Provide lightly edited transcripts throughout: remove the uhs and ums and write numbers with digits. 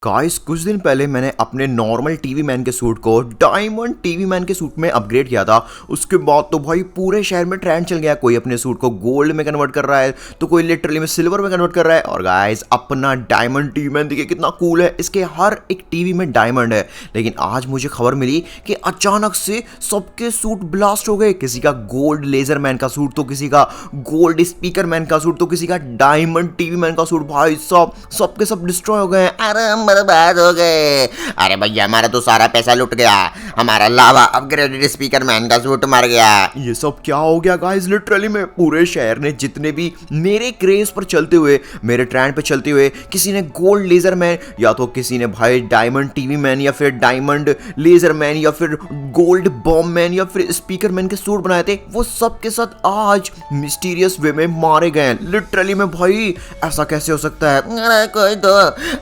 Guys कुछ दिन पहले मैंने अपने नॉर्मल टीवी मैन के सूट को डायमंड टीवी मैन के सूट में अपग्रेड किया था। उसके बाद तो भाई पूरे शहर में ट्रेंड चल गया, कोई अपने सूट को गोल्ड में कन्वर्ट कर रहा है तो कोई लिटरली में सिल्वर में कन्वर्ट कर रहा है। और गाइस अपना डायमंड टीवी मैन देखिए कितना कूल है, इसके हर एक टीवी में डायमंड है। लेकिन आज मुझे खबर मिली कि अचानक से सबके सूट ब्लास्ट हो गए, किसी का गोल्ड लेजर मैन का सूट तो किसी का गोल्ड स्पीकर मैन का सूट तो किसी का डायमंड टीवी मैन का सूट। भाई सबके सब डिस्ट्रॉय हो गए। अरे बर्बाद हो गए। अरे भैया हमारा तो सारा पैसा लुट गया, हमारा लावा अपग्रेडेड स्पीकर मैन का सूट मर गया। ये सब क्या हो गया गाइस? लिटरली में पूरे शहर ने जितने भी मेरे क्रेज पर चलते हुए, मेरे ट्रेंड पे चलते हुए, किसी ने गोल्ड लेजर मैन या तो किसी ने भाई डायमंड टीवी मैन या फिर डायमंड लेजर मैन या फिर गोल्ड बॉम्ब मैन या फिर स्पीकर मैन के सूट बनाए थे, वो सब के साथ आज मिस्टीरियस वे में मारे गए। लिटरली में भाई ऐसा कैसे हो सकता है? अरे कोई तो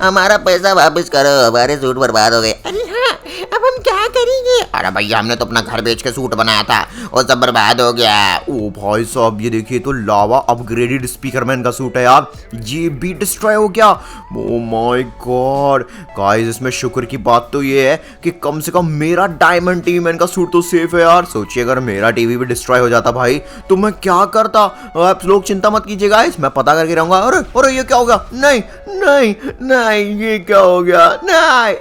हमारा पैसा वापस करो, हमारे सूट बर्बाद हो गए। अरे हाँ, अब हम क्या करेंगे? अरे भैया हमने तो अपना घर बेच के सूट बनाया था, वो सब बर्बाद हो गया। ओ भाई साहब ये देखिए तो लावा अपग्रेडेड स्पीकर मैन का सूट है यार, ये भी डिस्ट्रॉय हो गया। ओ माय गॉड गाइस, इसमें शुक्र की बात तो ये है कि कम से कम मेरा डायमंड टीवी मैन का सूट तो सेफ है यार। सोचिए अगर मेरा टीवी भी डिस्ट्रॉय हो जाता भाई तो मैं क्या करता। आप लोग चिंता मत कीजिए गाइस, मैं पता करके रहूंगा। अरे ये क्या हो गया? नहीं नहीं नहीं, ये क्या हो गया? नहीं,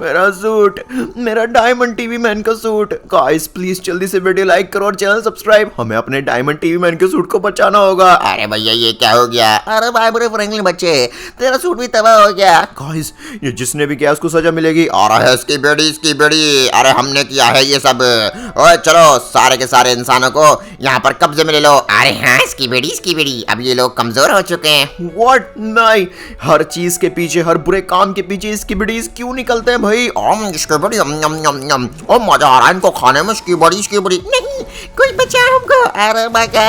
मेरा सूट, मेरा डायमंड टीवी मैन का सूट। गाइस प्लीज जल्दी से वीडियो लाइक करो और चैनल सब्सक्राइब, हमें अपने डायमंड टीवी मैन के सूट को बचाना होगा। अरे भैया ये क्या हो गया? अरे भाई बुरे फ्रेंकलिन बच्चे, तेरा सूट भी तबाह हो गया। गाइस ये जिसने भी किया उसको सजा मिलेगी। और है इसकी बेड़ी। अरे हमने किया है ये सब। ओए चलो सारे के सारे इंसानों को यहाँ पर कब्जे में ले लो। अरे हाँ इसकी बेड़ी, अब ये लोग कमजोर हो चुके हैं। व्हाट? नहीं, हर चीज के पीछे, हर बुरे काम के पीछे इसकी बिडीज क्यों निकलते हैं भाई? इसकी बड़ी ओ मजा आ रहा है इनको खाने में। इसकी बड़ी नहीं, कोई बचा हमको। अरे बचा,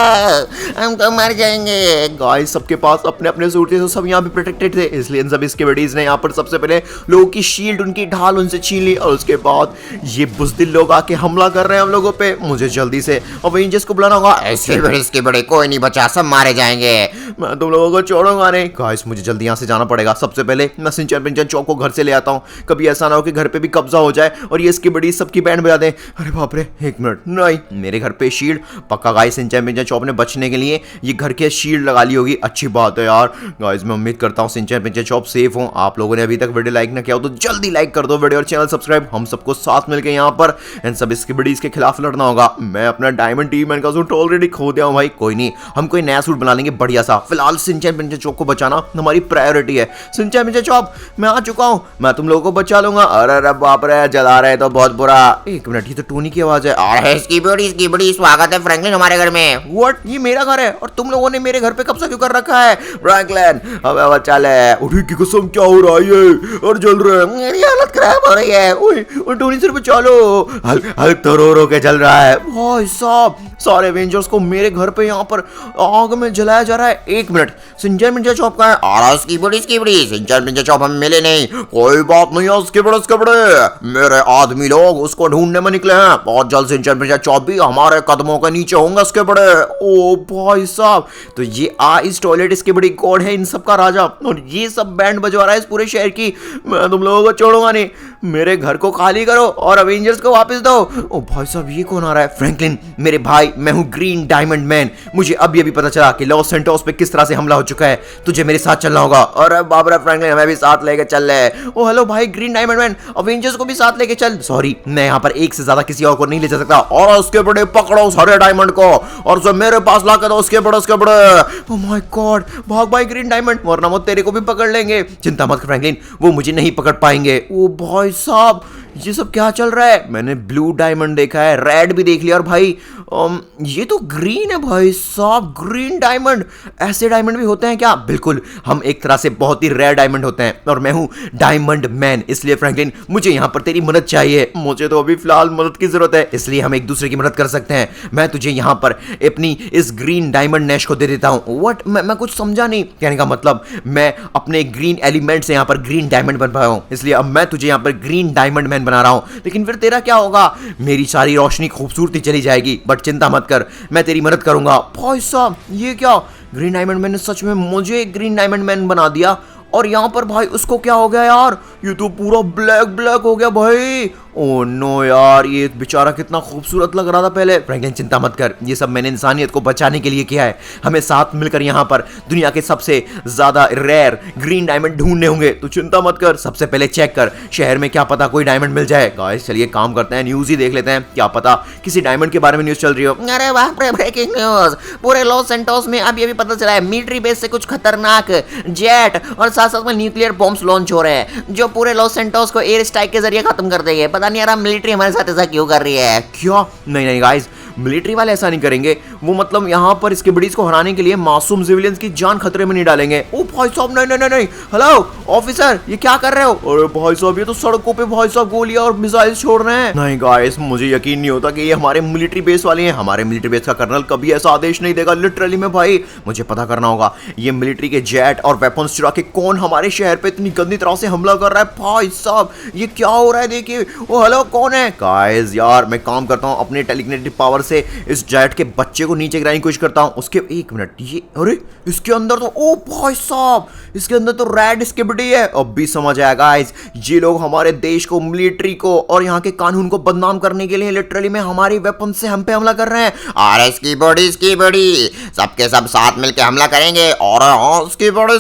हम तो मर जाएंगे। गाइस सबके पास अपने अपने सूट थे तो सब यहाँ पे प्रोटेक्टेड थे, इसलिए इन सब इसके बिडीज ने यहाँ पर सबसे पहले लोगों की शील्ड, उनकी ढाल उनसे छीन ली। और उसके बाद ये बुज़दिल लोग आके हमला कर रहे हैं हम लोगों पे। मुझे जल्दी से अवेंजर्स को बुलाना होगा। इसके बड़े कोई नहीं बचा, सब मारे जाएंगे। मैं तुम लोगों को छोड़ूंगा नहीं। गाइस मुझे जल्दी यहाँ से जाना पड़ेगा। सबसे पहले मैं सिंचन पिंचन चौक को घर से ले आता हूँ, कभी ऐसा ना हो कि घर पे भी कब्जा हो जाए और ये इसकी बड़ी सबकी बैंड बजा दें। अरे बाप रे, एक मिनट, नहीं, मेरे घर पे शील्ड पक्का। गाइस सिंचन पिंचन चौक ने बचने के लिए ये घर के शील्ड लगा ली होगी। अच्छी बात है यार। गाइस मैं उम्मीद करता हूँ सिंचन पिंचन चौक सेफ हो। आप लोगों ने अभी तक वीडियो लाइक ना किया हो तो जल्दी लाइक कर दो वीडियो और चैनल सब्सक्राइब। हम सबको साथ मिलकर यहाँ पर इन सब इसकी बड़ी इसके खिलाफ लड़ना होगा। मैं अपना डायमंड टीवी मैन का सूट ऑलरेडी खो दिया हूँ भाई। कोई नहीं, हम कोई नया सूट बना लेंगे बढ़िया सा। फिलहाल सिंचन पिंचन चौक को बचाना हमारी प्रायोरिटी है। सिंचन पिंचन चौक मैं आ चुका हूँ, मैं तुम लोगों को बचा लूंगा। अरे बाप रे, जला रहे तो बहुत बुरा। एक मिनट, ये तो टोनी की आवाज है। और इसकी बड़ी स्वागत है फ्रैंकलिन हमारे घर में। व्हाट? ये मेरा घर है और तुम लोगों ने मेरे घर पे कब्जा क्यों कर रखा है? फ्रैंकलिन हमें बचा ले। उठी की कसम, क्या हो रहा है ये? और जल रहा है, मेरी हालत खराब हो रही है। ओए टोनी सिर बचा लो। हल्क तो रो के जल रहा है। भाई साहब सारे एवेंजर्स को मेरे घर पे यहाँ पर आग में जलाया जा रहा है। एक मिनट, सिंचन पिंचन चौक का है? और इसकी बड़ी सिंचन पिंचन चौक हमें मिले नहीं। कोई बात नहीं, उसके बड़े मेरे आदमी लोग उसको ढूंढने में निकले हैं। बहुत जल्द सिंचन पिंचन चौक भी हमारे कदमों के नीचे होंगे उसके बड़े। ओ भाई साहब, तो ये इस टॉयलेट इसके बड़ी कोड है इन सब का राजा और ये सब बैंड बजवा रहा है इस पूरे शहर की। मैं तुम लोगों को छोड़ूंगा नहीं। मेरे घर को खाली करो और अवेंजर्स को वापस दो। ओ भाई साहब ये कौन आ रहा है? फ्रैंकलिन मेरे भाई, मैं हूँ ग्रीन डायमंड मैन। मुझे अभी अभी पता चला कि लॉस सेंटोस पे किस तरह से हमला हो चुका है। तुझे मेरे साथ चलना होगा। और बाबरा फ्रैंकलिन हमें भी साथ लेके चल रहे। ओ हेलो भाई ग्रीन डायमंड मैन, अवेंजर्स को भी साथ लेके चल। सॉरी, मैं यहाँ पर एक से ज्यादा किसी और को नहीं ले जा सकता। और उसके बड़े पकड़ो सारे डायमंड को और उसे मेरे पास ला कर दो उसके बड़े। ओ माय गॉड, भाग भाई ग्रीन डायमंड, वरना वो तेरे को भी पकड़ लेंगे। चिंता मत फ्रैंकलिन, वो मुझे नहीं पकड़ पाएंगे। ओ भाई साहब ये सब क्या चल रहा है? मैंने ब्लू डायमंड देखा है, रेड भी देख लिया और भाई ये तो ग्रीन है। भाई साहब ग्रीन डायमंड, ऐसे डायमंड भी होते हैं क्या? बिल्कुल, हम एक तरह से बहुत ही रेयर डायमंड होते हैं और मैं हूँ डायमंड मैन। इसलिए फ्रैंकलिन मुझे यहाँ पर तेरी मदद चाहिए। मुझे तो अभी फिलहाल मदद की जरूरत है, इसलिए हम एक दूसरे की मदद कर सकते हैं। मैं तुझे यहाँ पर अपनी इस ग्रीन डायमंड नैश को दे देता हूँ। व्हाट? मैं कुछ समझा नहीं। कहने का मतलब मैं अपने ग्रीन एलिमेंट से यहाँ पर ग्रीन डायमंड बन पाया हूँ, इसलिए अब मैं तुझे यहाँ पर ग्रीन डायमंड मैन बना रहा हूँ। लेकिन फिर तेरा क्या होगा? मेरी सारी रोशनी खूबसूरती चली जाएगी, बट चिंता मत कर, मैं तेरी मदद करूंगा। भाई साहब ये क्या? ग्रीन डायमंड मैन ने सच में मुझे ग्रीन डायमंड मैन बना दिया और यहाँ पर भाई उसको क्या हो गया यार, ये तो पूरा ब्लैक ब्लैक हो गया भाई। ओ नो यार, ये बेचारा कितना खूबसूरत लग रहा था पहले। फ्रैंकलिन चिंता मत कर, ये सब मैंने इंसानियत को बचाने के लिए किया है। हमें साथ मिलकर यहाँ पर दुनिया के सबसे ज्यादा रेयर ग्रीन डायमंड ढूंढने होंगे, तो चिंता मत कर। सबसे पहले चेक कर शहर में, क्या पता कोई डायमंड मिल जाए। गाइस चलिए काम करते हैं, न्यूज ही देख लेते हैं, क्या पता किसी डायमंड के बारे में न्यूज चल रही हो। अरे बाप रे, ब्रेकिंग न्यूज! पूरे लॉस सेंटोस में अब ये भी पता चला है मिलिट्री बेस से कुछ खतरनाक जेट और साथ साथ में न्यूक्लियर बॉम्ब्स लॉन्च हो रहे हैं, जो पूरे लॉस सेंटोस को एयर स्ट्राइक के जरिए खत्म कर देंगे। पता नहीं यार मिलिट्री हमारे साथ ऐसा क्यों कर रही है। क्या? नहीं नहीं गाइस, मिलिट्री वाले ऐसा नहीं करेंगे। वो मतलब यहाँ पर इसके ब्रिटिश को हराने के लिए मासूम सिविलियंस की जान खतरे में नहीं डालेंगे। ओ भाई साहब, नहीं नहीं नहीं नहीं, हेलो ऑफिसर, ये क्या कर रहे हो? अरे भाई साहब, ये तो सड़कों पे भाई साहब गोलियां और मिसाइल छोड़ रहे हैं। नहीं गाइस, मुझे यकीन नहीं होता कि ये हमारे मिलिट्री बेस वाले हैं। हमारे मिलिट्री बेस का कर्नल कभी ऐसा आदेश नहीं देगा लिटरली में भाई। मुझे पता करना होगा ये मिलिट्री के जेट और वेपन्स चुरा के कौन हमारे शहर पे इतनी गंदी तरह से हमला कर रहा है। भाई साहब ये क्या हो रहा है, देखिए। ओ हेलो, कौन है? गाइस यार मैं काम करता हूँ अपने टेलीकिनेटिक पावर से इस जेट के बच्चे को नीचे गिराने की कोशिश करता हूँ। उसके एक मिनट, ये अरे इसके अंदर तो, ओ भाई साहब इसके अंदर तो रेड स्किबिडी है। अब भी समझ आया गाइस, ये लोग हमारे देश को, मिलिट्री को और यहाँ के कानून को बदनाम करने के लिए लिटरली में हमारी वेपन से हम पे हमला कर रहे हैं। अरे इसकी बड़ी सबके सब साथ मिलके हमला करेंगे। और हाँ, इसकी बड़ी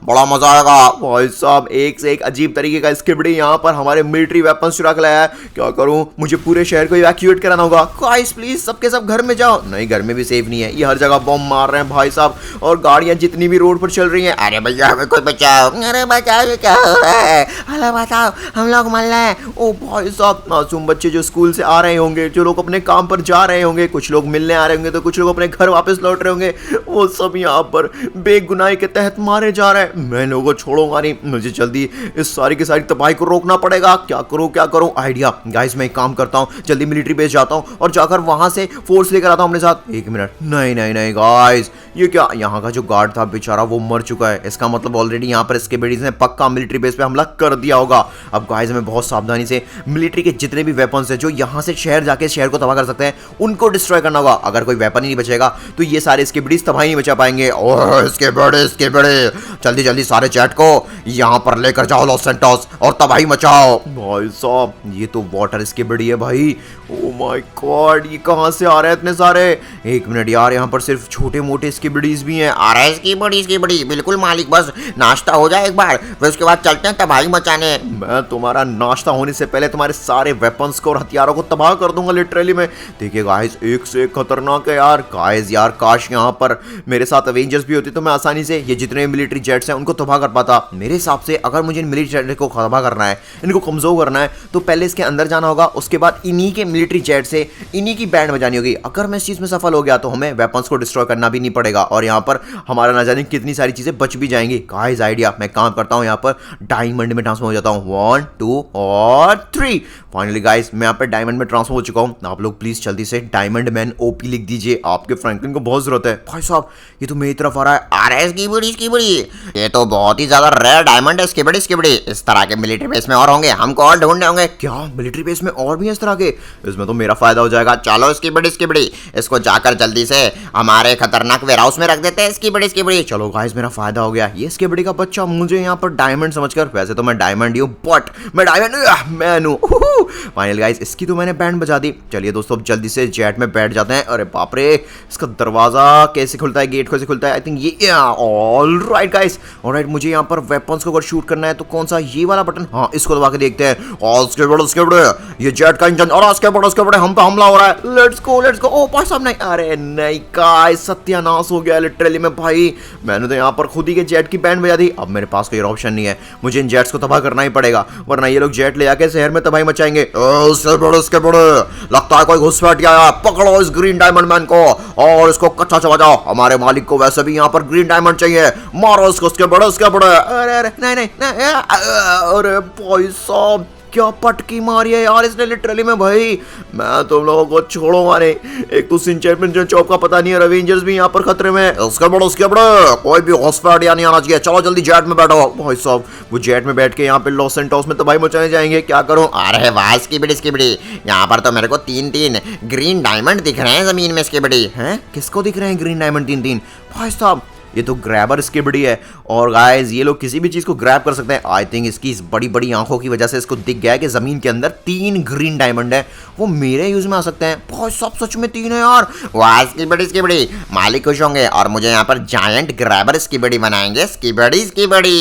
बड़ा मजा आएगा। भाई साहब एक से एक अजीब तरीके का स्किबिडी यहाँ पर हमारे मिलिट्री वेपन चुरा के लाया है। क्या करूँ, मुझे पूरे शहर को इवैक्यूएट कराना होगा। गाइस प्लीज सबके सब घर में जाओ। नहीं, घर में भी सेफ नहीं है, ये हर जगह बम मार रहे हैं भाई साहब, और गाड़ियां जितनी भी रोड पर चल रही हैं। अरे भैया हमें कोई बचाओ! अरे बचाओ, ये क्या हो रहा है? अरे बचाओ, हम लोग मर रहे हैं। ओ भाई साहब, मासूम बच्चे जो स्कूल से आ रहे होंगे, जो लोग अपने काम पर जा रहे होंगे, कुछ लोग मिलने आ रहे होंगे, तो कुछ लोग अपने घर वापस लौट रहे होंगे, वो सब यहाँ पर बेगुनाही के तहत मारे जा रहे हैं। मैं लोगों को छोड़ूंगा नहीं, मुझे जल्दी इस सारी की सारी तबाही को रोकना पड़ेगा। क्या करूँ आइडिया। गाइस मैं एक काम करता हूँ, जल्दी मिलिट्री बेस जाता हूँ और जाकर वहां से फोर्स लेकर आता हूँ अपने साथ। एक मिनट, नहीं नहीं नहीं गाइस, ये क्या, यहाँ का जो गार्ड था बेचारा वो मर चुका है। इसका मतलब ऑलरेडी यहाँ पर इसके बेडीज ने पक्का मिलिट्री बेस पे हमला कर दिया होगा। अब गाइस हमें बहुत सावधानी से मिलिट्री के जितने भी वेपन्स हैं जो यहाँ से शहर जाके शहर को तबाह कर सकते हैं, उनको डिस्ट्रॉय करना होगा। अगर कोई वेपन ही नहीं बचेगा तो ये सारे इसके बेडीज तबाही नहीं बचा पाएंगे। ओह इसके बड़े जल्दी जल्दी सारे जेट को यहाँ पर लेकर जाओ लॉस सेंटोस और तबाही मचाओ। भाई साहब ये तो वाटर इसके बड़ी है भाई। ओ माय गॉड, ये कहाँ से आ रहे हैं इतने सारे? एक मिनट यार, यहाँ पर सिर्फ छोटे मोटे इसके बड़ीज भी हैं। आ रहा है इसकी बड़ी बिल्कुल मालिक, बस नाश्ता हो जाए एक बार, फिर उसके बाद चलते हैं तबाही मचाने। मैं तुम्हारा नाश्ता होने से पहले तुम्हारे सारे वेपन्स को और हथियारों को तबाह कर दूंगा लिटरली में। देखिए गाइस एक से एक खतरनाक है यार। गाइस यार काश यहाँ पर मेरे साथ अवेंजर्स भी होती तो मैं आसानी से ये जितने मिलिट्री जेट्स हैं उनको तबाह कर पाता। मेरे हिसाब से अगर मुझे इन मिलिट्री जेट को तबाह करना है, इनको कमजोर करना है, तो पहले इसके अंदर जाना होगा, उसके बाद इन्हीं के मिलिट्री जेट से इन्हीं की बैंड बजानी होगी। अगर मैं इस चीज में सफल हो गया तो हमें वेपन्स को डिस्ट्रॉय करना भी नहीं पड़ेगा और यहाँ पर हमारा ना जाने कितनी सारी चीजें बच भी जाएंगी। गाइस आइडिया, मैं काम करता हूँ यहाँ पर डायमंड में ट्रांसफॉर्म हो जाता हूँ। 1 2 और 3। फाइनली गाइस मैं यहाँ पर डायमंड में ट्रांसफॉर्म हो चुका हूँ। आप लोग प्लीज जल्दी से डायमंड मैन ओपी लिख दीजिए, आपके फ्रैंकलिन को बहुत जरूरत है। भाई साहब ये तो मेरी तरफ आ रहा है। आ रहा है इसकी बड़ी, ये तो बहुत ही ज्यादा रेयर डायमंड है। इसकी बड़ी इस तरह के मिलिट्री बेस में और होंगे, हमको और ढूंढने होंगे। क्या मिलिट्री बेस में और भी है इस तरह के? इसमें तो मेरा फायदा हो जाएगा। चलो इसकी बड़ी, इसको जाकर जल्दी से हमारे खतरनाक वेयरहाउस में रख देते हैं। इसकी बड़ी। चलो गाइस मेरा फायदा हो गया। ये इसके बड़ी का बच्चा मुझे यहाँ पर डायमंड समझकर, वैसे तो मैं डायमंड ही हूँ बट मैं डायमंड मैन हूँ। फाइनल गाइस इसकी तो मैंने बैंड बजा दी। चलिए दोस्तों अब जल्दी से जेट में बैठ जाते हैं। अरे बाप रे, इसका दरवाजा कैसे खुलता है, गेट कैसे खुलता है? आई थिंक ये ऑल राइट गाइस, ऑलराइट। मुझे यहाँ पर वेपन्स को अगर शूट करना है तो कौन सा, ये वाला बटन? हाँ इसको दबा के देखते हैं। और उसके बड़े ये जेट का इंजन, और उसके बड़े हम पे हमला हो रहा है। Let's go. ओ भाई साहब नहीं, अरे नहीं गाइस सत्यानाश हो गया लिटरली में भाई। मैंने तो यहाँ पर खुद ही के जेट की बैंड बजा दी। अब मेरे पास कोई ऑप्शन नहीं है, मुझे इन जेट्स को तबाह करना ही पड़ेगा, वरना ये लोग जेट ले आके शहर में तबाही मचाएंगे। उसके बड़े लगता है कोई घुसपैठ गया। पकड़ो इस ग्रीन डायमंड मैन को और इसको कच्चा चबा जाओ। हमारे मालिक को वैसे भी यहाँ पर ग्रीन डायमंड चाहिए। मारो इसको, उसके बड़े। अरे नहीं, अरे भाई साहब क्या पटकी मारी है यार इसने लिटरली में भाई। मैं तुम लोगों को छोड़ूंगा नहीं। एक तो सिंचन चौक का पता नहीं है, रेवेंजर्स भी यहाँ पर खतरे में। उसके बड़े कोई भी हॉस्पिटल या नहीं आना चाहिए। चलो जल्दी जेट में बैठो। भाई साहब वो जेट में बैठ के यहाँ पे लॉस सेंटोस में तबाही मचाने जाएंगे। क्या करूँ? अरे वाह इसकी बड़ी, यहाँ पर तो मेरे को 3 ग्रीन डायमंड दिख रहे हैं जमीन में। इसकी बड़ी हैं? किसको दिख रहे हैं ग्रीन डायमंड 3? भाई साहब ये तो ग्रैबर स्किबिडी है। और गाइस ये लोग किसी भी चीज को ग्रैब कर सकते हैं। आई थिंक इसकी इस बड़ी बड़ी आंखों की वजह से इसको दिख गया है कि जमीन के अंदर 3 ग्रीन डायमंड है, वो मेरे यूज में आ सकते हैं। बहुत सब सच में 3 है यार। वाह स्किबिडी मालिक खुश होंगे और मुझे यहाँ पर जायंट ग्रैबर स्किबिडी बनाएंगे। स्किबिडी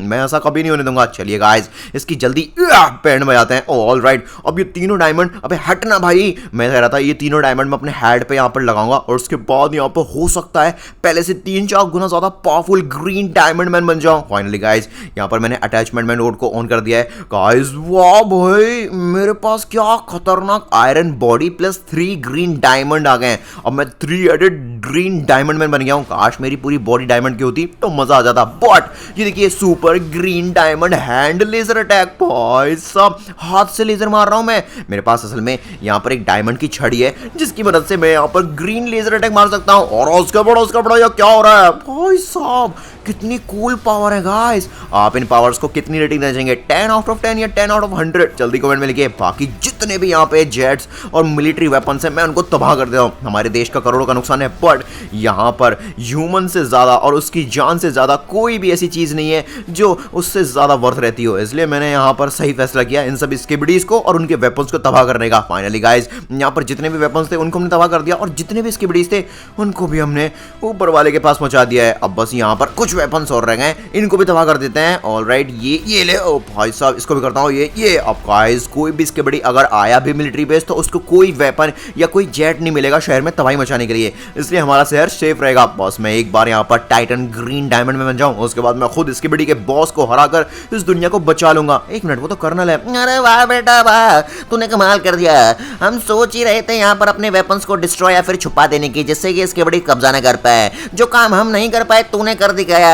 मैं ऐसा कभी नहीं होने दूंगा। चलिए गाइस इसकी जल्दी बैंड बजाते हैं। ऑल राइट, अब ये तीनों डायमंड, अबे हटना भाई, मैं कह रहा था ये तीनों डायमंड मैं अपने हेड पे यहाँ पर लगाऊंगा और उसके बाद यहाँ पर हो सकता है पहले से 3-4 गुना ज्यादा पावरफुल ग्रीन डायमंड मैन बन जाऊं। फाइनली गाइस यहाँ पर मैंने अटैचमेंट मैन नोड को ऑन कर दिया है। गाइस वाह भाई, मेरे पास क्या खतरनाक iron body plus 3 green diamond आ गए हैं। अब मैं 3 एडेड ग्रीन डायमंड मैन बन गया हूँ। काश मेरी पूरी बॉडी डायमंड की होती तो मजा आ जाता। बट ये देखिए super green diamond hand laser attack, भाई साहब हाथ से लेजर मार रहा हूं मैं। मेरे पास असल में यहाँ पर एक डायमंड की छड़ी है जिसकी मदद से मैं यहाँ पर ग्रीन लेजर अटैक मार सकता हूँ। और उसका बड़ा या क्या हो रहा है भाई साहब, कितनी कूल पावर है गाइस। आप इन पावर्स को कितनी रेटिंग देना चाहेंगे, 10 आउट ऑफ 10 या 10 आउट ऑफ 100? जल्दी कमेंट में लिखिए। बाकी जितने भी यहाँ पे जेट्स और मिलिट्री वेपन्स हैं मैं उनको तबाह कर देता हूँ। हमारे देश का करोड़ों का नुकसान है, बट यहाँ पर ह्यूमन से ज्यादा और उसकी जान से ज्यादा कोई भी ऐसी चीज नहीं है जो उससे ज्यादा वर्थ रहती हो। इसलिए मैंने यहाँ पर सही फैसला किया इन सभी स्किबिडीज को और उनके वेपन्स को तबाह करने का। फाइनली गाइस यहाँ पर जितने भी वेपन्स थे उनको हमने तबाह कर दिया और जितने भी स्किबिडीज थे उनको भी हमने ऊपर वाले के पास पहुंचा दिया है। अब बस यहाँ पर कुछ वेपन्स और रह गए, इनको भी तबाह कर देते हैं। ऑलराइट ये ले, ओ भाई साहब इसको भी करता हूँ ये। अब गाइस कोई भी स्किबिडी अगर आया भी मिलिट्री बेस तो उसको कोई वेपन या कोई जेट नहीं मिलेगा शहर में तबाही मचाने के लिए, इसलिए हमारा शहर सेफ रहेगा। बस मैं एक बार यहाँ पर टाइटन ग्रीन डायमंड में बन जाऊँ, उसके बाद मैं खुद स्किबिडी के बॉस को हराकर इस दुनिया को बचा लूंगा। एक मिनट, वो तो कर्नल है। अरे वाह बेटा वाह, तूने कमाल कर दिया। हम सोच ही रहे थे यहाँ पर अपने वेपन्स को डिस्ट्रॉय या फिर छुपा देने की, जिससे कि इसके बड़ी कब्जा न कर पाए। जो काम हम नहीं कर पाए तूने कर दिखाया।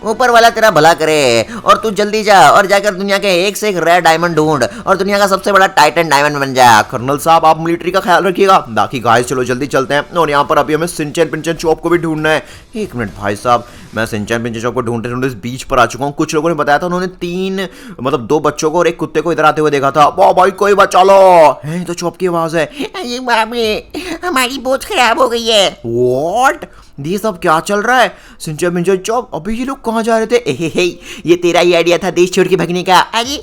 ऊपर वाला तेरा भला करे और तू जल्दी जा और जाकर दुनिया के एक से एक रेयर डायमंड ढूंढ और दुनिया का सबसे बड़ा टाइटन डायमंड बन जा। कर्नल साहब आप मिलिट्री का ख्याल रखिएगा। बाकी गाइस चलो जल्दी चलते हैं। और यहाँ पर अभी हमें सिंचन पिंचन चॉप को भी ढूंढना है। एक मिनट भाई साहब, मैं सिंचन पिंचन चॉप को ढूंढते ढूंढते इस बीच पर आ चुका हूँ। कुछ लोगों ने बताया था उन्होंने 2 बच्चों को और एक कुत्ते को इधर आते हुए देखा था। वाह भाई कोई बचा लो, है तो चॉप की आवाज है। अरे बाप रे, हमारी बोझ खराब हो गई है। व्हाट, ये सब क्या चल रहा है? सिंचन पिंचन चॉप, अभी ये लोग कहाँ जा रहे थे? ये तेरा ही आइडिया था देश छोड़ के भागने का। अरे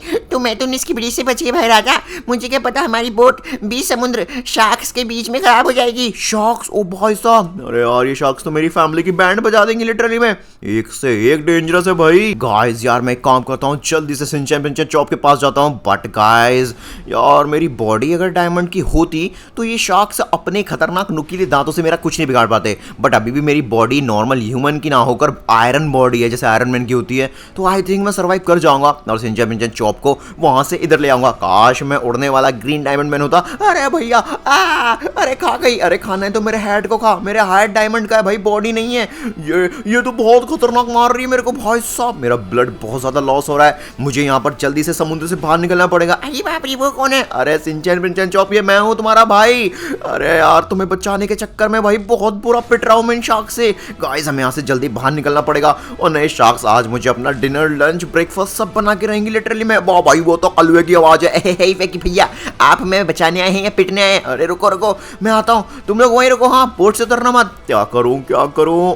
तो इसकी वजह से बचे भाई राजा, मुझे क्या पता हमारी बोट 20 समुद्र शार्क्स के बीच में खराब हो जाएगी। शार्क्स, ओ भाई साहब, अरे यार ये शार्क्स तो मेरी फैमिली की बैंड बजा देंगे लिटरली में। एक से एक डेंजरस है भाई। गाइस यार मैं एक काम करता हूँ, जल्दी से सिंचन पिंचन चॉप के पास जाता हूँ। बट गाइस यार मेरी बॉडी अगर डायमंड की होती तो ये शार्क्स अपने खतरनाक नुकीले दांतों से मेरा कुछ नहीं बिगाड़ पाते। बट अभी भी मेरी बॉडी नॉर्मल ह्यूमन की ना होकर आयरन बॉडी है, जैसे आयरन मैन की होती है, तो आई थिंक मैं सर्वाइव कर जाऊंगा और सिंचन पिंचन चॉप को वहां से इधर ले आऊंगा। काश मैं उड़ने वाला ग्रीन डायमंड मैन होता। अरे भैया अरे खा गई। अरे खाना है तो मेरे हेड को खा, मेरे हेड डायमंड का है भाई, बॉडी नहीं है। ये तो बहुत खतरनाक मार रही है मेरे को भाई साहब। मेरा ब्लड बहुत ज्यादा लॉस हो रहा है, मुझे यहाँ पर जल्दी से समुद्र से बाहर निकलना पड़ेगा। अरे बाप रे, वो कौन है? अरे सिंचन पिंचन चॉप, ये मैं हूँ तुम्हारा भाई। अरे यार तुम्हें बचाने के चक्कर में भाई बहुत बुरा पिट रहा हूँ मैं इन शार्क से। गाइस हमें यहाँ से जल्दी बाहर निकलना पड़ेगा और नए शार्क्स आज मुझे अपना डिनर लंच ब्रेकफास्ट सब बना के रहेंगे लिटरली में। वाह भाई वो तो कलुए की आवाज है। भैया आप हमें बचाने आए हैं या पिटने आए हैं? अरे रुको रुको मैं आता हूँ, तुम लोग वहीं रुको। हाँ बोट से उतरना मत। क्या करूँ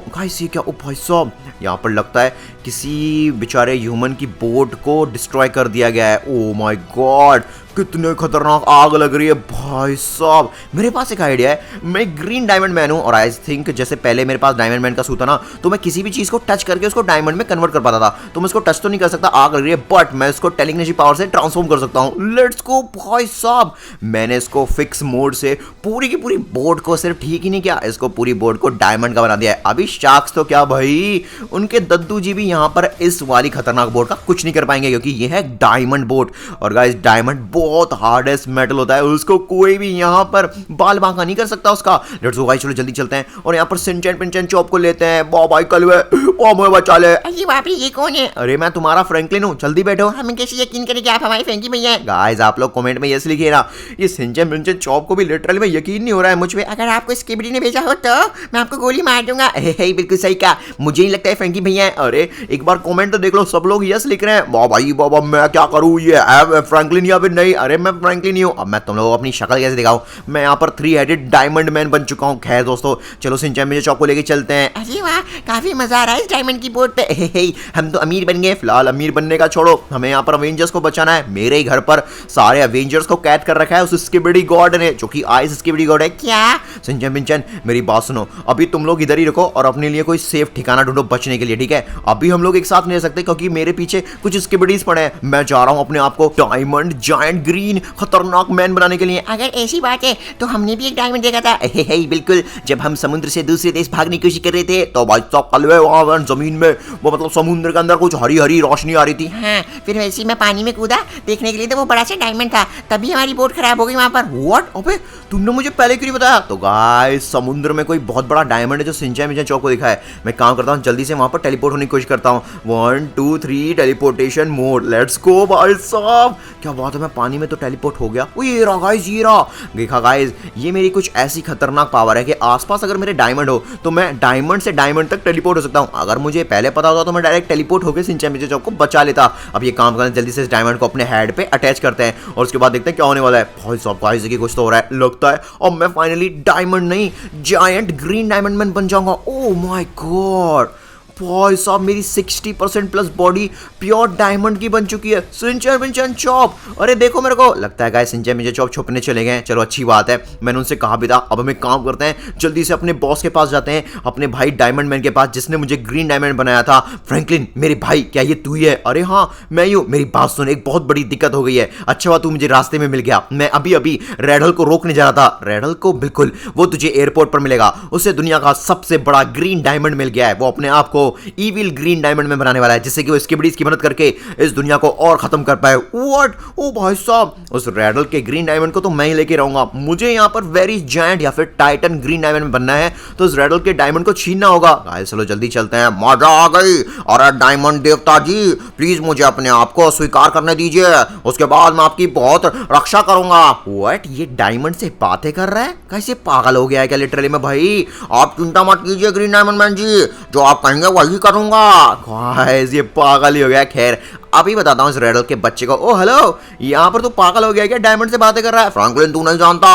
गाइस, ये क्या? ओ भाई साहब यहाँ पर लगता है किसी बेचारे ह्यूमन की बोट को डिस्ट्रॉय कर दिया गया है। ओ माय गॉड, कितने खतरनाक आग लग रही है भाई साहब। मेरे पास एक आइडिया है, मैं ग्रीन डायमंड मैन हूँ और आई थिंक जैसे पहले मेरे पास डायमंड मैन का सूट था ना, तो मैं किसी भी चीज को टच करके उसको डायमंड में कन्वर्ट कर पाता था। तो मैं इसको टच तो नहीं कर सकता, आग लग रही है, बट मैं इसको टेलीकिनेसिस पावर से ट्रांसफॉर्म कर सकता हूँ। लेट्स गो भाई साहब। मैंने इसको फिक्स मोड से पूरी की पूरी बोर्ड को सिर्फ ठीक ही नहीं किया, इसको पूरी बोर्ड को डायमंड का बना दिया है। अभी शार्क्स तो क्या भाई, उनके दद्दू जी भी यहाँ पर इस वाली खतरनाक बोर्ड का कुछ नहीं कर पाएंगे क्योंकि ये है डायमंड बोर्ड। और गाइस डायमंड बहुत हार्डेस्ट मेटल होता है, उसको कोई भी यहाँ पर बाल बांका नहीं कर सकता उसका। लेट्स गो गाइस, चलो जल्दी चलते हैं और यहाँ पर सिंचन पिंचन चॉप को लेते हैं। वाह भाई कलवे, वाह मुझे बचा ले। अरे बाप रे, ये कौन है? अरे मैं तुम्हारा फ्रैंकलिन हूँ, जल्दी बैठो। हमें कैसे यकीन करें कि आप हमारे फ्रैंकी भैया हैं? गाइस आप लोग कमेंट में यस लिखिए ना, ये सिंचन पिंचन चॉप को भी लिटरली में यकीन नहीं हो रहा है मुझ पे। अगर आपको स्किबिडी ने भेजा हो तो मैं आपको गोली मार दूंगा। बिल्कुल सही कहा, मुझे नहीं लगता है फ्रैंकी भैया है। अरे एक बार कमेंट तो देख लो, सब लोग यस लिख रहे हैं। वाह भाई बाबा, मैं क्या करूँ, ये फ्रैंकलिन या फिर नहीं। भाई, अरे मैं फ्रैंकलिन ही हूँ। अब मैं तुम लोगों को अपनी शक्ल कैसे दिखाऊं? मैं यहाँ पर 3 हेडेड डायमंड मैन बन चुका हूँ। खैर दोस्तों, चलो शिनचैन मुझे चौक को लेके चलते हैं। अरे वाह, काफी मजा आ रहा है इस डायमंड की बोट पे। हम तो अमीर बन गए। फिलहाल अमीर बनने का छोड़ो, हमें यहाँ पर अवेंजर्स को बचाना है। मेरे ही घर पर सारे अवेंजर्स को कैद कर रखा है उस स्किबिडी गॉड ने, जो कि आइस स्किबिडी गॉड है। क्या? शिनचैन पिंचैन मेरी बात सुनो, अभी तुम लोग इधर ही रुको और अपने लिए कोई सेफ ठिकाना ढूंढो बचने के लिए, ठीक है? अभी हम लोग एक साथ नहीं रह सकते क्योंकि मेरे पीछे कुछ स्किबिडीज पड़े हैं। मैं जा रहा हूँ अपने आप को डायमंड जायंट ग्रीन खतरनाक मैन बनाने के लिए। अगर ऐसी बात है तो हमने भी एक डायमंड देखा था। बिल्कुल, जब हम समुद्र से दूसरे देश भागने की कोशिश कर रहे थे तो भाई साहब कलवे वहां जमीन में, वो मतलब समुद्र के अंदर कुछ हरी हरी रोशनी आ रही थी। हाँ, फिर वैसे ही मैं पानी में कूदा देखने के लिए, तो वो बड़ा सा डायमंड था, तभी हमारी बोट खराब हो गई वहां पर। व्हाट? अबे तुमने मुझे पहले क्यों नहीं बताया? तो गाइस समुद्र में कोई बहुत बड़ा डायमंड है जो शिनचैन मिंचैन चौक को दिखा है। मैं काम करता हूँ, जल्दी से वहां पर टेलीपोर्ट होने की कोशिश करता हूँ। 1 2 3 टेलीपोर्टेशन मोड, लेट्स गो भाई साहब। क्या बात है, मैं पानी में तो टेलीपोर्ट हो गया। ओ ये रहा गाइस, ये रहा। देखा गाइस, ये मेरी कुछ ऐसी खतरनाक पावर है कि आसपास अगर मेरे डायमंड हो तो मैं डायमंड से डायमंड तक टेलीपोर्ट हो सकता हूँ। अगर मुझे पहले पता होता तो मैं डायरेक्ट टेलीपोर्ट होकर शिनचैन मिंचैन चौक को बचा लेता। अब ये काम करना, जल्दी से इस डायमंड को अपने हेड पे अटैच करते हैं और उसके बाद देखते हैं क्या होने वाला है। भाई साहब गाइस देखिए, कुछ तो हो रहा है लगता है। अब मैं फाइनली डायमंड नहीं, जायंट ग्रीन डायमंड मैन बन जाऊंगा। ओह माय गॉड भाई साहब, मेरी 60% प्लस बॉडी प्योर डायमंड की बन चुकी है। शिनचैन मिंचैन चॉप, अरे देखो मेरे को लगता है गाइस शिनचैन मिंचैन चॉप छुपने चले गए। चलो अच्छी बात है, मैंने उनसे कहा भी था। अब हम एक काम करते हैं, जल्दी से अपने बॉस के पास जाते हैं, अपने भाई डायमंड मैन के पास जिसने मुझे ग्रीन डायमंड बनाया था। फ्रैंकलिन मेरे भाई, क्या ये तू ही है? अरे हाँ मैं ही हूँ। मेरी बात सुन, एक बहुत बड़ी दिक्कत हो गई है। अच्छा हुआ तू मुझे रास्ते में मिल गया। मैं अभी अभी रेडल को रोकने जा रहा था। रेडल को? बिल्कुल, वो तुझे एयरपोर्ट पर मिलेगा। उसे दुनिया का सबसे बड़ा ग्रीन डायमंड मिल गया है। वो अपने आप को ईविल ग्रीन डायमंड में बनाने वाला है, जिससे कि वो स्किबिडीज की मदद करके इस दुनिया को और खत्म कर पाए। व्हाट? ओ भाई साहब, उस रेडल के ग्रीन डायमंड को तो मैं ही लेके रहूंगा। मुझे यहाँ पर वेरी जायंट या फिर टाइटन ग्रीन डायमंड में बनना है, तो इस रेडल के डायमंड को छीनना होगा। गाइस चलो जल्दी चलते हैं। मजा आ गई। अरे डायमंड देवता जी, प्लीज मुझे अपने आप को स्वीकार करने दीजिए, उसके बाद मैं आपकी बहुत रक्षा करूंगा। व्हाट? ये डायमंड से बातें कर रहा है? कैसे पागल हो गया है क्या लिटरली में? भाई आप चिंता मत कीजिए ग्रीन डायमंड मैन जी, जो आप कहेंगे वही करूंगा। गाइस ये पागल ही हो गया। खैर अभी बताता हूँ इस रेडल के बच्चे को। ओ हेलो, यहाँ पर तो पागल हो गया क्या? डायमंड से बातें कर रहा है। फ्रैंकलिन तू नहीं जानता,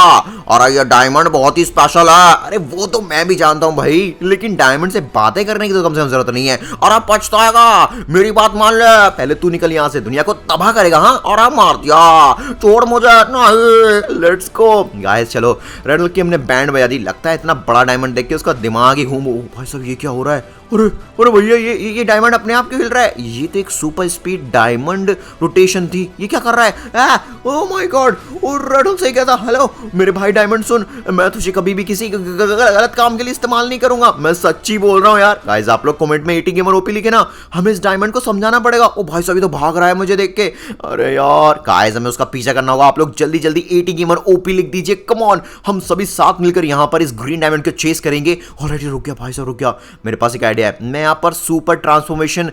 और ये डायमंड बहुत ही स्पेशल है। अरे वो तो मैं भी जानता हूँ भाई, लेकिन डायमंड से बातें करने की तो कम से कम जरूरत नहीं है। और अब पछताएगा, मेरी बात मान ले। पहले तू निकल यहाँ से, दुनिया को तबाह करेगा। हाँ, और अब मार दिया, छोड़ मुझे नहीं। लेट्स गो गाइस, चलो रेडल की हमने बैंड बजा दी। लगता है इतना बड़ा डायमंड देख के उसका दिमाग ही घूम। भाई साहब ये क्या हो रहा है? अरे अरे भैया, ये डायमंड अपने आप क्यों हिल रहा है? ये तो एक सुपर स्पीड डायमंड रोटेशन थी। ये क्या कर रहा है? ओह माय गॉड, और रेडल सही कहता। हेलो मेरे भाई डायमंड सुन, मैं तुझे कभी भी किसी गलत काम के लिए इस्तेमाल नहीं करूंगा। मैं सच्ची बोल रहा हूँ यार। गाइस आप लोग कमेंट में 80 गेमर ओपी लिखे ना, हमें इस डायमंड को समझाना पड़ेगा। ओ भाई साहब ये तो भाग रहा है मुझे देख के। अरे यार गाइस हमें उसका पीछा करना होगा। आप लोग जल्दी जल्दी 80 गेमर ओपी लिख दीजिए। कम ऑन, हम सभी साथ मिलकर यहाँ पर इस ग्रीन डायमंड को चेस करेंगे। ऑलरेडी रुक गया भाई साहब, रुक गया। मेरे पास एक आइडिया है, मैं यहाँ पर सुपर ट्रांसफॉर्मेशन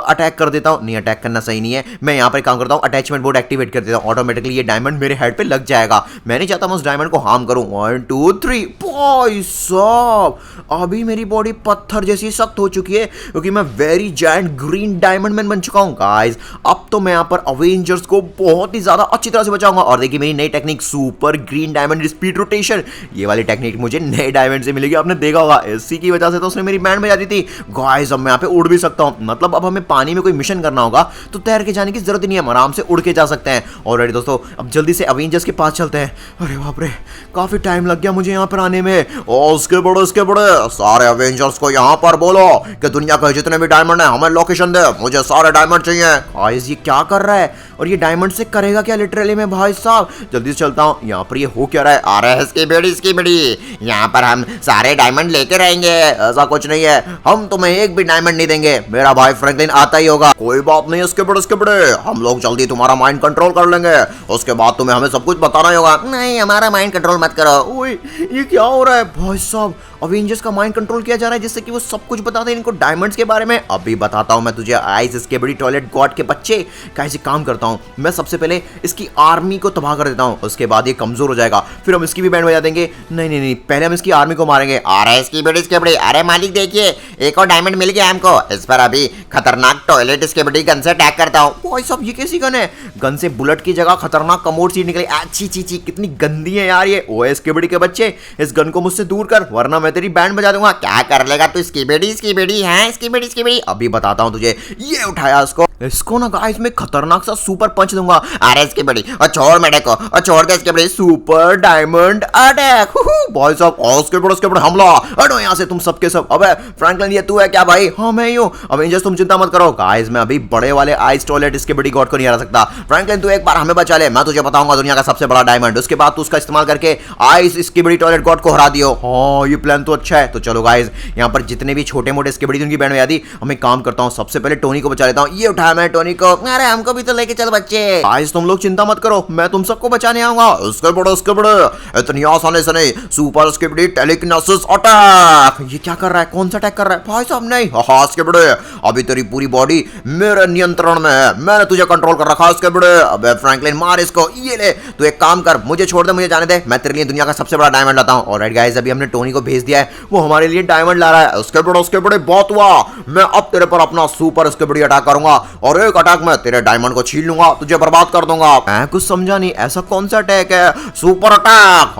अटैक कर देता हूँ। नहीं, अटैक करना सही नहीं है। मैं यहाँ पर काम करता हूँ, अटैचमेंट बोर्ड एक्टिवेट कर देता हूँ। ऑटोमेटिकली ये डायमंड मेरे हेड पे लग जाएगा। मैं नहीं चाहता मैं उस डायमंड को हार्म करूँ। 1 2 3। भाई साहब अभी मेरी बॉडी पत्थर जैसी सख्त हो चुकी है, क्योंकि मैं very giant green diamond man बन चुका हूँ। गाइस अब तो मैं यहाँ पर अवेंजर्स को बहुत ही ज्यादा अच्छी तरह से बचाऊंगा। और देखिए मेरी नई technique, super green diamond speed rotation. ये वाली टेक्निक मुझे नए डायमंड से मिलेगी, आपने देखा होगा। इसी की वजह से तो उसने मेरी बैंड बजा दी थी। गाइस अब मैं यहाँ पे उड़ भी सकता हूँ। मतलब अब हमें पानी में कोई मिशन करना होगा तो तैर के जाने की जरूरत ही नहीं है, हम आराम से उड़ के जा सकते हैं। ऑलरेडी दोस्तों अब जल्दी से अवेंजर्स के पास चलते हैं। अरे बाप रे, काफी टाइम लग गया मुझे यहाँ पर आने में। और उसके बड़े सारे अवेंजर्स को यहाँ पर बोलो कि दुनिया के जितने भी डायमंड है हमें लोकेशन दे, मुझे सारे डायमंड चाहिए। गाइस ये क्या कर रहा है? और ये डायमंड से करेगा क्या लिटरली में? भाई साहब जल्दी से चलता हूँ। यहाँ पर ये हो क्या रहा है? आ रहा है इसकी बेड़ी, यहाँ पर हम सारे डायमंड लेके रहेंगे। ऐसा कुछ नहीं है, हम तुम्हें एक भी डायमंड नहीं देंगे। मेरा भाई फ्रैंकलिन आता ही होगा। कोई बात नहीं, इसके बड़े हम लोग जल्दी तुम्हारा माइंड कंट्रोल कर लेंगे। उसके बाद तुम्हें हमें सब कुछ बताना ही होगा। नहीं, हमारा माइंड कंट्रोल मत करो। ओए ये क्या हो रहा है? भाई साहब अवेंजर्स का माइंड कंट्रोल किया जा रहा है, जिससे कि वो सब कुछ बताते हैं इनको डायमंड्स के बारे में। अभी बताता हूं मैं तुझे आइस इसके बड़ी टॉयलेट गॉड के बच्चे। कैसे काम करता हूं मैं? सबसे पहले इसकी आर्मी को तबाह कर देता हूं, उसके बाद ये कमजोर हो जाएगा, फिर हम इसकी भी बैंड बजा देंगे। नहीं, पहले हम इसकी आर्मी को मारेंगे। अरे इसकी बड़ी, अरे मालिक देखिए एक और डायमंड मिल गया हमको। इस पर अभी खतरनाक टॉयलेट इसके बड़ी गन से अटैक करता हूँ। भाई साहब ये कैसी गन है? गन से बुलेट की जगह खतरनाक कमोड सीट निकली। अच्छी ची ची कितनी गंदी है यार ये। ओए स्किबिडी के बच्चे, इस गन को मुझसे दूर कर वरना मैं तेरी बैंड बजा दूंगा। क्या कर लेगा तू? स्किबिडी है स्किबिडी। अभी बताता हूँ तुझे। ये उठाया इसको ना गाइस मैं खतरनाक सा सुपर पंच दूंगा। अरे स्किबिडी और छोड़ मेरे को, और छोड़ दे स्किबिडी। Super diamond attack. भाई साहब उसके बड़े हमला। हटो यहाँ से तुम सबके सब। अबे फ्रैंकलिन ये तू है क्या भाई? हाँ मैं ही हूँ। अवेंजर्स तुम चिंता मत करो गाइस, मैं अभी बड़े वाले आइस टॉयलेट इसके बड़ी गॉड को नहीं हरा सकता। फ्रैंकलिन तू एक बार हमें बचा ले, मैं तुझे बताऊंगा दुनिया का सबसे बड़ा डायमंड। उसके बाद तू उसका इस्तेमाल करके आइस इसकी बड़ी टॉयलेट गॉड को हरा दियो। हाँ ये प्लान तो अच्छा है। तो चलो गाइस यहाँ पर जितने भी छोटे मोटे इसके बड़ी उनकी बैंड में आदि हमें काम करता हूँ। सबसे पहले टोनी को बचा लेता हूँ। ये उठाया मैं टोनी को। अरे हमको भी तो लेके चल बच्चे। गाइस तुम लोग चिंता मत करो, मैं तुम सबको बचाने आऊंगा। उसके बड़े इतनी आसानी से नहीं। Super skibidi telekinesis attack. ये क्या कर रहा है? कौन सा अटैक कर रहा है? भाई साहब नहीं। हाँ स्किबिडी अभी तेरी पूरी बॉडी मेरे नियंत्रण में है, मैंने तुझे कंट्रोल कर रखा है स्किबिडी। अबे फ्रैंकलिन मार इसको। ये ले तू एक काम कर, मुझे छोड़ दे, मुझे जाने दे, मैं तेरे लिए दुनिया का सबसे बड़ा डायमंड लाता हूँ। ऑलराइट गाइस अभी हमने टोनी को भेज दिया है, वो हमारे लिए डायमंड ला रहा है। उसके बड़े बहुत हुआ। मैं अब तेरे पर अपना सुपर स्किबिडी अटैक करूंगा और एक अटैक में तेरे डायमंड को छीन लूंगा, तुझे बर्बाद कर दूंगा। मैं कुछ समझा नहीं, ऐसा कौन सा अटैक है? Super attack.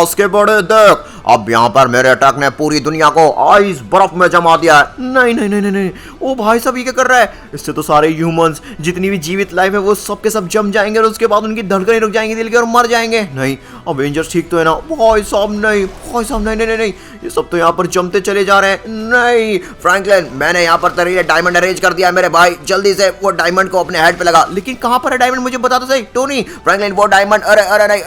उसके बड़े देख अब यहाँ पर मेरे अटैक ने पूरी दुनिया को आइस बर्फ में जमा दिया है। नहीं नहीं नहीं नहीं नहीं। ओ भाई साहब ये क्या कर रहा है? इससे तो सारे ह्यूमंस जितनी भी जीवित लाइफ है वो सब के सब जम जाएंगे और उसके बाद उनकी धड़कनें रुक जाएंगी दिल की और मर जाएंगे। नहीं अवेंजर्स ठीक तो है ना? भाई साहब नहीं, भाई साहब नहीं नहीं नहीं, ये सब तो यहाँ पर जमते चले जा रहे हैं। नहीं फ्रैंकलिन मैंने यहाँ पर तेरे लिए डायमंड अरेंज कर दिया है मेरे भाई, जल्दी से वो डायमंड को अपने हेड पे लगा। लेकिन कहाँ पर है डायमंड? मुझे बता दो सही टोनी। फ्रैंकलिन वो डायमंड, अरे अरे नहीं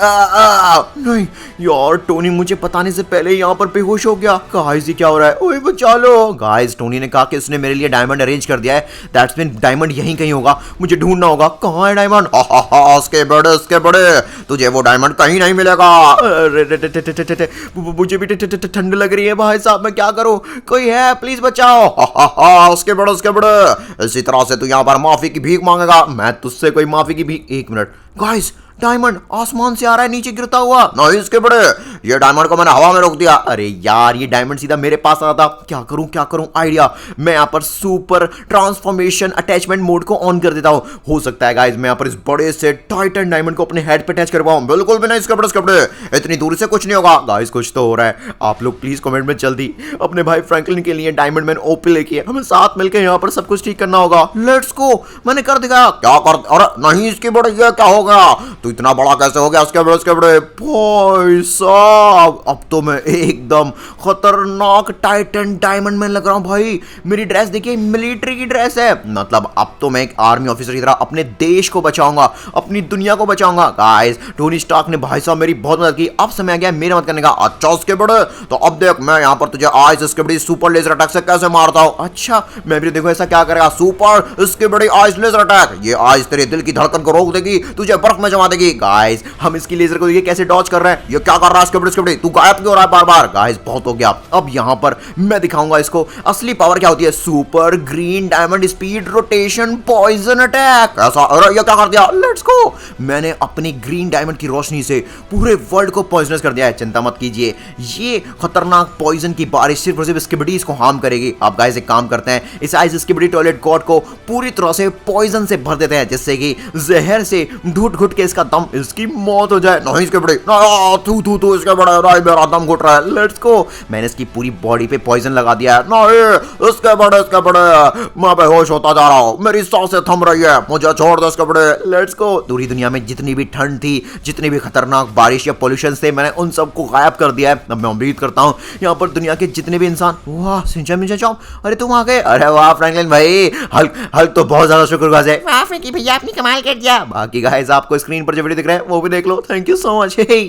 नहीं यार टोनी मुझे बताने से पहले यहाँ पर बेहोश हो गया। गाइस ये क्या हो रहा है? ओए बचा लो। गाइस टोनी ने कहा कि उसने मेरे लिए डायमंड अरेंज कर दिया है, दैट्स मीन डायमंड यहीं कहीं होगा, मुझे ढूंढना होगा। कहाँ है डायमंड? उसके बड़े तुझे वो डायमंड कहीं नहीं मिलेगा। मुझे भी ठंड लग रही है भाई साहब, मैं क्या करूं? कोई है प्लीज बचाओ। उसके बड़े इसी तरह से तू यहाँ पर माफी की भीख मांगेगा, मैं तुझसे कोई माफी की भीख। एक मिनट गाइस डायमंड आसमान से आ रहा है नीचे गिरता हुआ। नहीं इसके बड़े ये डायमंड को मैंने हवा में रोक दिया। अरे यार ये डायमंड सीधा मेरे पास आ रहा था। क्या करूं आइडिया। मैं यहाँ पर सुपर ट्रांसफॉर्मेशन अटैचमेंट मोड को ऑन कर देता हूँ। हो सकता है गाइस मैं यहाँ पर इस बड़े से टाइटन डायमंड को अपने हेड पे अटैच कर पाऊं। बिल्कुल भी नहीं इसके बड़े इतनी दूर से कुछ नहीं होगा। गाइस कुछ तो हो रहा है। आप लोग प्लीज कमेंट में जल्दी अपने भाई फ्रैंकलिन के लिए डायमंड मैन ओपी लेके हमें साथ मिलकर यहाँ पर सब कुछ ठीक करना होगा। Let's go. मैंने कर दिखाया। क्या कर? अरे नहीं इसके बड़े ये क्या हो गया? इतना बड़ा कैसे हो गया? उसके बड़े भाई साहब अब तो मैं एकदम खतरनाक टाइटन डायमंड मैन लग रहा हूं भाई। मेरी ड्रेस देखिए मिलिट्री की ड्रेस है, मतलब अब तो मैं एक आर्मी ऑफिसर की तरह अपने देश को बचाऊंगा, अपनी दुनिया को बचाऊंगा। गाइस टोनी स्टार्क ने भाई साहब मेरी बहुत मदद की, अब समय आ गया मेरे मदद करने का। अच्छा उसके बड़े तो अब देख मैं यहाँ पर तुझे आइस इसके बड़ी सुपर लेजर अटैक से कैसे मारता हूँ। अच्छा मैं भी देखो ऐसा क्या करेगा। सुपर इसके बड़ी आइस लेजर अटैक। ये आइस तेरे दिल की धड़कन को रोक देगी, तुझे बर्फ में जमा देगी। गाइस हम इसकी लेजर को देखिए कैसे डॉज कर रहे हैं। ये क्या कर रहा है इसके बड़े? तू गायब क्यों हो रहा है बार बार? गाइस बहुत हो गया। अब यहाँ पर मैं दिखाऊंगा इसको असली पावर क्या होती है। Super green diamond speed rotation poison attack. ऐसा? अरे ये क्या कर दिया? Let's go. मैंने अपनी ग्रीन डायमंड की रोशनी से पूरे वर्ल्ड को पॉइजनस कर दिया है। चिंता मत कीजिए, ये खतरनाक पॉइजन की बारिश सिर्फ और सिर्फ स्किबिडीज को हार्म करेगी। अब गाइस एक काम करते हैं, इस आइस स्किबिडी टॉयलेट गॉड को पूरी तरह से पॉइजन से भर देते हैं, जिससे कि जहर से घुट घुट के इसका दम, इसकी मौत हो जाए। नहीं इसके बड़े तू इसके बड़ा मेरा दम घुट रहा है। Let's go. मैंने इसकी पूरी बॉडी पे पॉइजन लगा दिया है। नहीं इसके बड़े मैं बेहोश होता जा रहा हूँ, मेरी सांसें थम रही है, मुझे छोड़ दो इसके बड़े। Let's go. पूरी दुनिया में जितनी भी ठंड थी, जितनी भी खतरनाक बारिश या पोल्यूशन थे, मैंने उन सबको गायब कर दिया है। अब मैं उम्मीद करता हूँ यहाँ पर दुनिया के जितने भी इंसान। वाह सिंचन, अरे तुम आ गए। अरे वाह फ्रैंकलिन भाई, हल्क तो बहुत ज्यादा शुक्रगुजार है। माफ की भैया, आपने कमाल कर दिया। बाकी गाइस आपको स्क्रीन पर जो वीडियो दिख रहा है वो भी देख लो। Thank you so much.